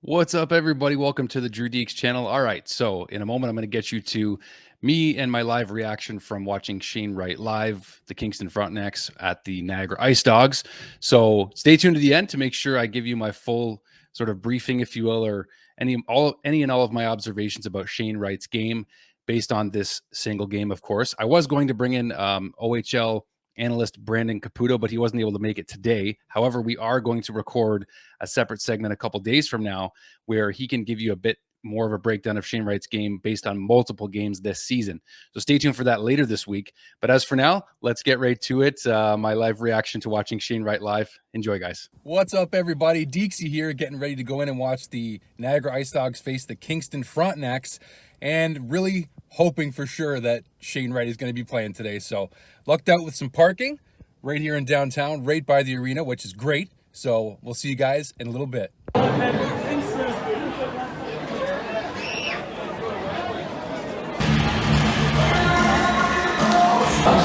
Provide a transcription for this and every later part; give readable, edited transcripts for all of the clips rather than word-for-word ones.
What's up, everybody? Welcome to the Drew Deeks channel. All right, so in a moment, I'm going to get you to me and my live reaction from watching Shane Wright live, the Kingston Frontenacs at the Niagara IceDogs. So stay tuned to the end to make sure I give you my full sort of briefing, if you will, or any and all of my observations about Shane Wright's game based on this single game. Of course, I was going to bring in OHL analyst Brandon Caputo, but he wasn't able to make it today. However, we are going to record a separate segment a couple days from now where he can give you a bit more of a breakdown of Shane Wright's game based on multiple games this season. So stay tuned for that later this week. But as for now, let's get right to it. My live reaction to watching Shane Wright live. Enjoy, guys. What's up, everybody? Deeksy here, getting ready to go in and watch the Niagara IceDogs face the Kingston Frontenacs, and really hoping for sure that Shane Wright is going to be playing today. So lucked out with some parking right here in downtown, right by the arena, which is great. So we'll see you guys in a little bit.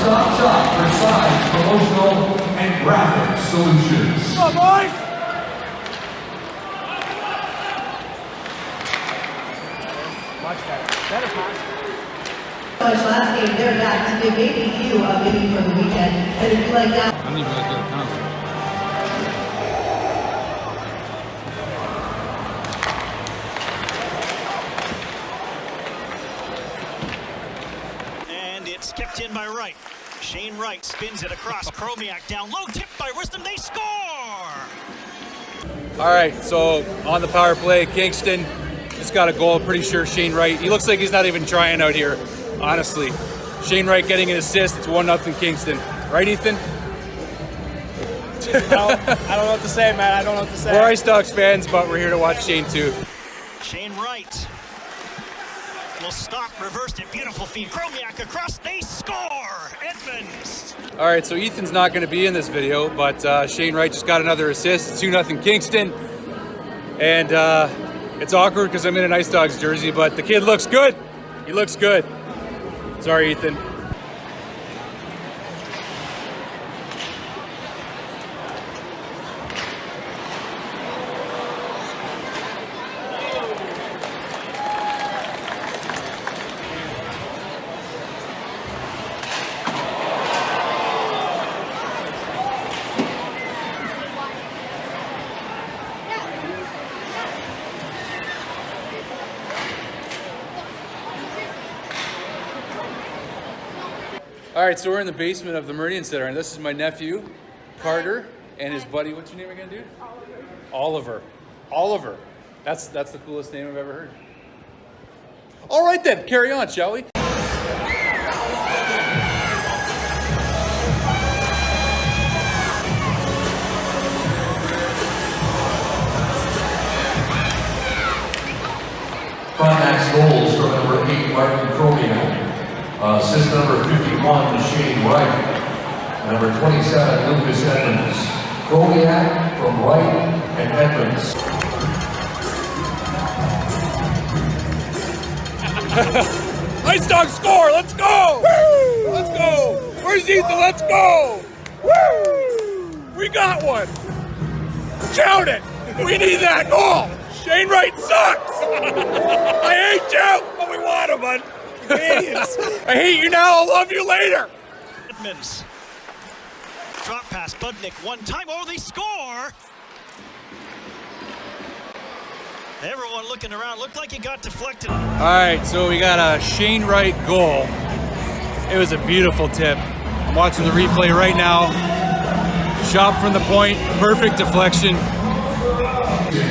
Stop for size, promotional, and graphic solutions. Come on, boys! Much better. Better pass. Last game, they're back to give maybe you a meeting for the weekend. And if you like that, I don't even realize that counts. And it's kept in by Wright. Shane Wright spins it across. Chromiak down low, tipped by Wisdom. They score! All right, so on the power play, Kingston just got a goal. Pretty sure Shane Wright, he looks like he's not even trying out here, honestly. Shane Wright getting an assist. It's 1-0 Kingston. Right, Ethan? I don't know what to say, man. I don't know what to say. We're IceDogs fans, but we're here to watch Shane too. Shane Wright will stop, reversed it. Beautiful feed. Chromiak across. They score! Edmonds. All right, so Ethan's not going to be in this video, but Shane Wright just got another assist. It's 2-0 Kingston. And it's awkward because I'm in an IceDogs jersey, but the kid looks good. He looks good. Sorry, Ethan. All right, so we're in the basement of the Meridian Center, and this is my nephew, Carter, and his buddy. What's your name again, dude? Oliver. Oliver. That's the coolest name I've ever heard. All right then, carry on, shall we? Frontenacs goals from number 8, Martin Chromiak. Assist number 51, Shane Wright. Number 27, Lucas Edmonds. Chromiak from Wright and Edmonds. IceDogs score! Let's go! Woo! Let's go! Where's Ethan? Let's go! Woo! We got one! Shout it! We need that goal! Shane Wright sucks! I hate you! But we want him, bud! Canadians! I hate you now, I'll love you later! Edmonds. Drop pass. Budnick one time. Oh, they score! Everyone looking around. Looked like he got deflected. All right, so we got a Shane Wright goal. It was a beautiful tip. I'm watching the replay right now. Shot from the point, perfect deflection.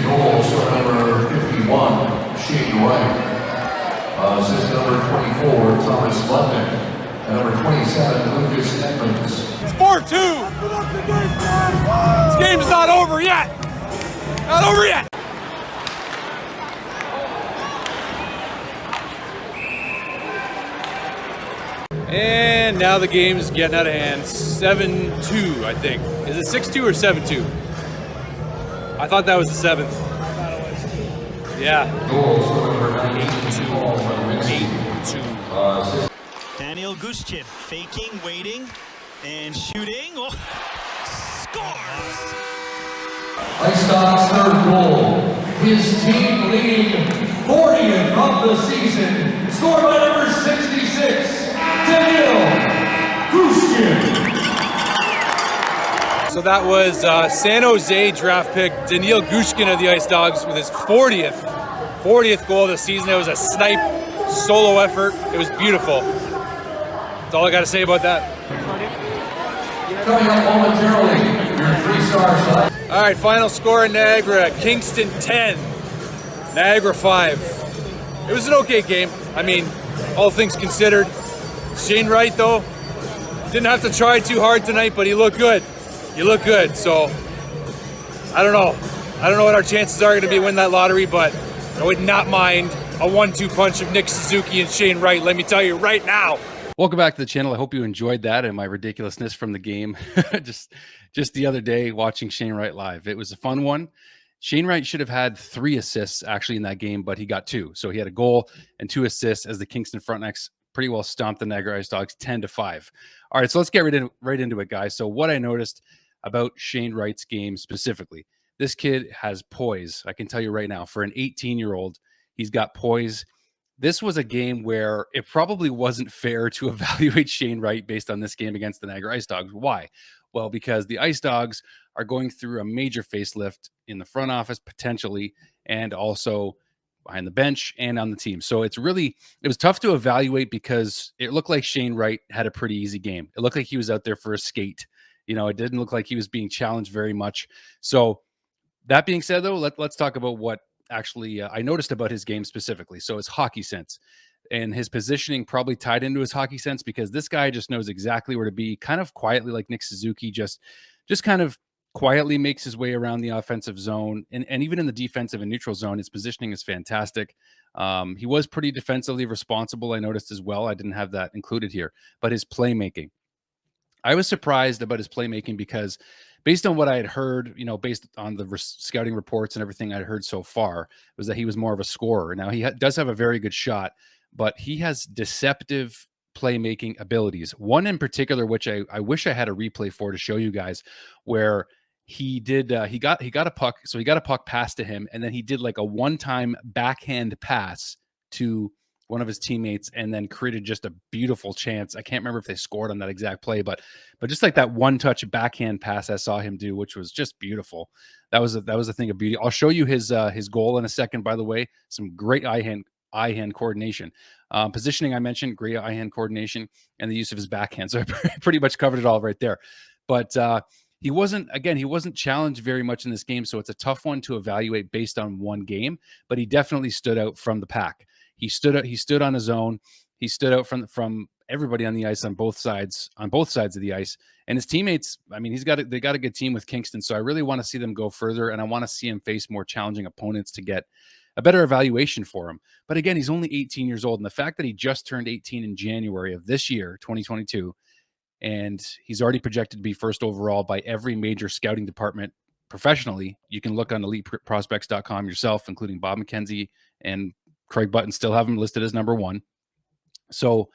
Goals from number 51, Shane Wright. Assist number 24, Thomas Budnick. And number 27, Lucas Edmonds. It's 4-2. This game's not over yet. Not over yet. And now the game's getting out of hand. 7-2, I think. Is it 6-2 or 7-2? I thought that was the 7th. Yeah. Goals from number 19, Paul Lewinsky. 8-2. Daniel Guschin faking, waiting, and shooting. Oh, scores! IceDogs' third goal. his team leading 40th of the season, scored by number 66, Daniel Gushkin. So that was San Jose draft pick Daniil Gushkin of the Ice Dogs with his 40th goal of the season. It was a snipe solo effort. It was beautiful. That's all I got to say about that. Coming up momentarily, your 3-star. All right, final score in Niagara, Kingston 10, Niagara 5. It was an okay game. I mean, all things considered. Shane Wright, though, didn't have to try too hard tonight, but he looked good. He looked good, so I don't know. I don't know what our chances are going to be win that lottery, but I would not mind a 1-2 punch of Nick Suzuki and Shane Wright, let me tell you right now. Welcome back to the channel. I hope you enjoyed that and my ridiculousness from the game. just the other day watching Shane Wright live. It was a fun one. Shane Wright should have had 3 assists actually in that game, but he got 2. So he had a goal and 2 assists as the Kingston Frontenacs pretty well stomped the Niagara IceDogs 10-5. All right, so let's get right into it, guys. So what I noticed about Shane Wright's game specifically, this kid has poise. I can tell you right now, for an 18-year-old, he's got poise. This was a game where it probably wasn't fair to evaluate Shane Wright based on this game against the Niagara IceDogs. Why? Well, because the IceDogs are going through a major facelift in the front office, potentially, and also behind the bench and on the team. So it was tough to evaluate because it looked like Shane Wright had a pretty easy game. It looked like he was out there for a skate. You know, it didn't look like he was being challenged very much. So that being said, though, let's talk about what actually I noticed about his game specifically. So his hockey sense and his positioning probably tied into his hockey sense, because this guy just knows exactly where to be, kind of quietly, like Nick Suzuki, just kind of quietly makes his way around the offensive zone, and even in the defensive and neutral zone, his positioning is fantastic. He was pretty defensively responsible, I noticed as well. I didn't have that included here, but his playmaking, I was surprised about his playmaking because based on what I had heard, based on the scouting reports and everything I'd heard so far, was that he was more of a scorer. Now, he does have a very good shot, but he has deceptive playmaking abilities. One in particular, which I wish I had a replay for to show you guys, where he did, he got a puck. So he got a puck passed to him, and then he did like a one-time backhand pass to one of his teammates, and then created just a beautiful chance. I can't remember if they scored on that exact play, but just like that one-touch backhand pass I saw him do, which was just beautiful. That was a thing of beauty. I'll show you his goal in a second. By the way, some great eye-hand coordination, positioning. I mentioned great eye-hand coordination, and the use of his backhand. So I pretty much covered it all right there. But he wasn't challenged very much in this game, so it's a tough one to evaluate based on one game. But he definitely stood out from the pack. He stood on his own. He stood out from everybody on the ice on both sides of the ice. And his teammates, I mean, they got a good team with Kingston. So I really want to see them go further, and I want to see him face more challenging opponents to get a better evaluation for him. But again, he's only 18 years old. And the fact that he just turned 18 in January of this year, 2022, and he's already projected to be first overall by every major scouting department professionally. You can look on eliteprospects.com yourself, including Bob McKenzie and Craig Button still have him listed as number 1. So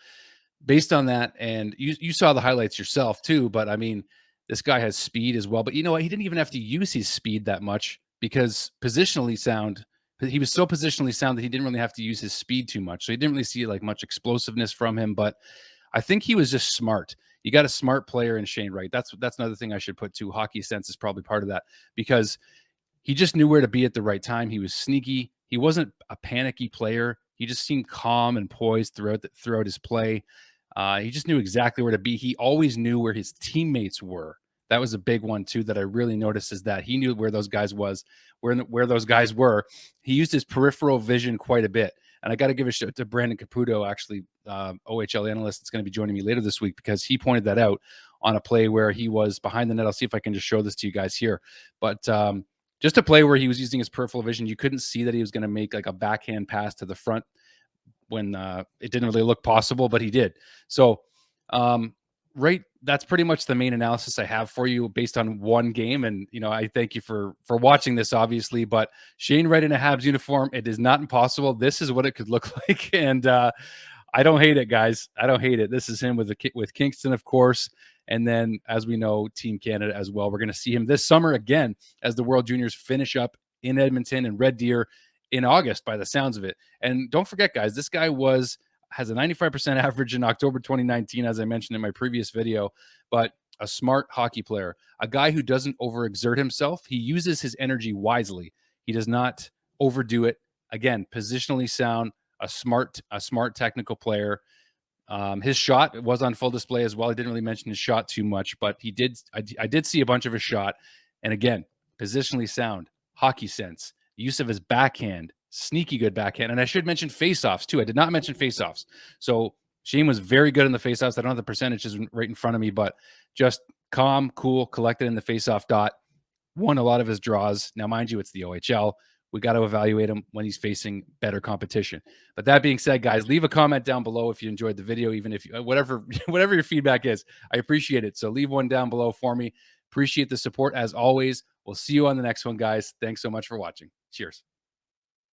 based on that, and you saw the highlights yourself too, but I mean, this guy has speed as well. But you know what? He didn't even have to use his speed that much, because he was so positionally sound that he didn't really have to use his speed too much. So you didn't really see like much explosiveness from him, but I think he was just smart. You got a smart player in Shane Wright. That's another thing I should put too. Hockey sense is probably part of that, because he just knew where to be at the right time. He was sneaky. He wasn't a panicky player. He just seemed calm and poised throughout his play. He just knew exactly where to be. He always knew where his teammates were. That was a big one too that I really noticed, is that he knew where those guys where those guys were. He used his peripheral vision quite a bit. And I got to give a shout to Brandon Caputo, actually, OHL analyst that's going to be joining me later this week, because he pointed that out on a play where he was behind the net. I'll see if I can just show this to you guys here. But just a play where he was using his peripheral vision. You couldn't see that he was going to make like a backhand pass to the front when it didn't really look possible, but he did. So, right, that's pretty much the main analysis I have for you based on one game. And, I thank you for watching this, obviously. But Shane Wright in a Habs uniform, it is not impossible. This is what it could look like. And I don't hate it, guys. I don't hate it. This is him with Kingston, of course. And then, as we know, Team Canada as well. We're going to see him this summer again as the World Juniors finish up in Edmonton and Red Deer in August by the sounds of it. And don't forget, guys, this guy has a 95% average in October 2019, as I mentioned in my previous video, but a smart hockey player, a guy who doesn't overexert himself. He uses his energy wisely. He does not overdo it. Again, positionally sound, a smart technical player. His shot was on full display as well. I didn't really mention his shot too much, but I did see a bunch of his shot. And again, positionally sound, hockey sense, use of his backhand, sneaky good backhand. And I should mention faceoffs too. I did not mention faceoffs. So Shane was very good in the faceoffs. I don't have the percentages right in front of me, but just calm, cool, collected in the faceoff dot. Won a lot of his draws. Now, mind you, it's the OHL. We got to evaluate him when he's facing better competition. But that being said, guys, leave a comment down below if you enjoyed the video, even if whatever your feedback is. I appreciate it. So leave one down below for me. Appreciate the support as always. We'll see you on the next one, guys. Thanks so much for watching. Cheers.